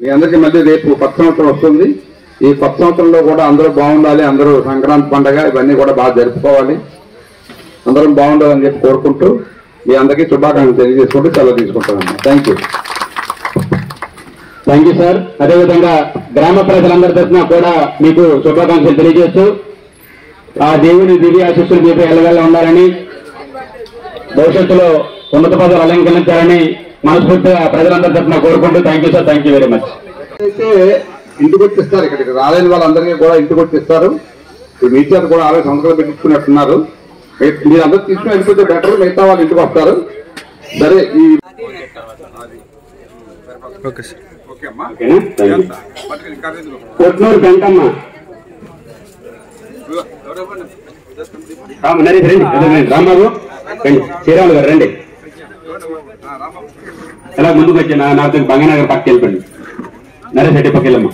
మీ అందరికీ మళ్ళీ రేపు కొత్త సంవత్సరం వస్తుంది. ఈ కొత్త సంవత్సరంలో కూడా అందరూ బాగుండాలి, అందరూ సంక్రాంతి పండుగ ఇవన్నీ కూడా బాగా జరుపుకోవాలి, అందరం బాగుండాలని చెప్పి కోరుకుంటూ మీ అందరికీ శుభాకాంక్షలు తెలియజేసుకుంటూ సెలవు తీసుకుంటాను. Thank you. Thank you sir. అదేవిధంగా గ్రామ ప్రజలందరి తరఫున కూడా మీకు శుభాకాంక్షలు తెలియజేస్తూ ఆ దేవుని దివ్య ఆశీస్సులు మీపై ఎల్లవెల్ల ఉండాలని, భవిష్యత్తులో ఉన్నత పదవులు అలంకరించాలని మనస్ఫూర్తిగా ప్రజలందరి తరఫున కోరుకుంటూ thank you sir. Thank you very much. అయితే ఇంటికి వచ్చిస్తారు, ఇక్కడికి రాలేని వాళ్ళందరికీ కూడా ఇంటికి వచ్చిస్తారు. మీ చేత కూడా ఆల్రెడీ సంతకాలు పెట్టించుకున్నట్టున్నారు. మీరు అందరూ తీసుకుని వెళ్ళిపోతే బెటర్, మిగతా వాళ్ళు ఇంటికి వస్తారు. సరే, ఈ కొట్నూరు వెంకమ్మ రాంబాబు రండి, శ్రీరాములు గారు రండి. ఎలా ముందుకు వచ్చి నాకు బంగానగర్ పక్కకి వెళ్ళిపోండి. నరేష్ రెడ్డి పక్క వెళ్ళమ్మా.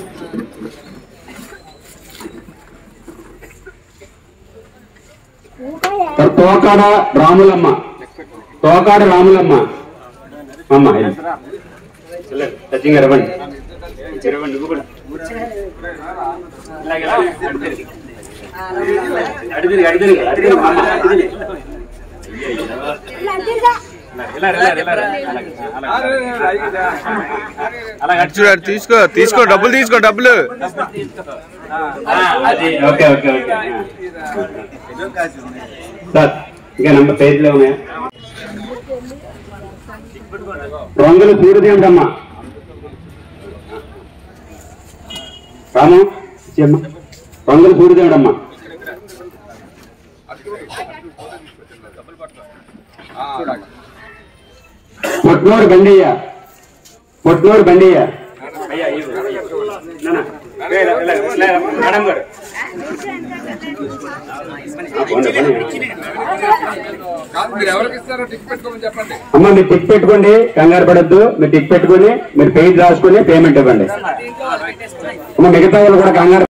తోకాడ రాములమ్మ, తోకాడ రాములమ్మ అమ్మ సచిన్ గారు ఇవ్వండి. తీసుకో తీసుకో డబ్బులు తీసుకో డబ్బులు. Okay okay okay sir. ఇంకా నంబర్ పేజీలో ఉన్నాయా? రంగులు సూర్యదేవుడమ్మ రాము చెమ్మ, రంగులు సూర్యదేవుడమ్మ. పొట్నూరు బండియ్య, పొట్నూరు బండియ్య. అమ్మ మీరు టిక్ పెట్టుకోండి, కంగారు పడద్దు. మీరు టిక్ పెట్టుకుని మీరు పేజ్ రాసుకుని పేమెంట్ ఇవ్వండి. అమ్మ మిగతా వాళ్ళు కూడా కంగారు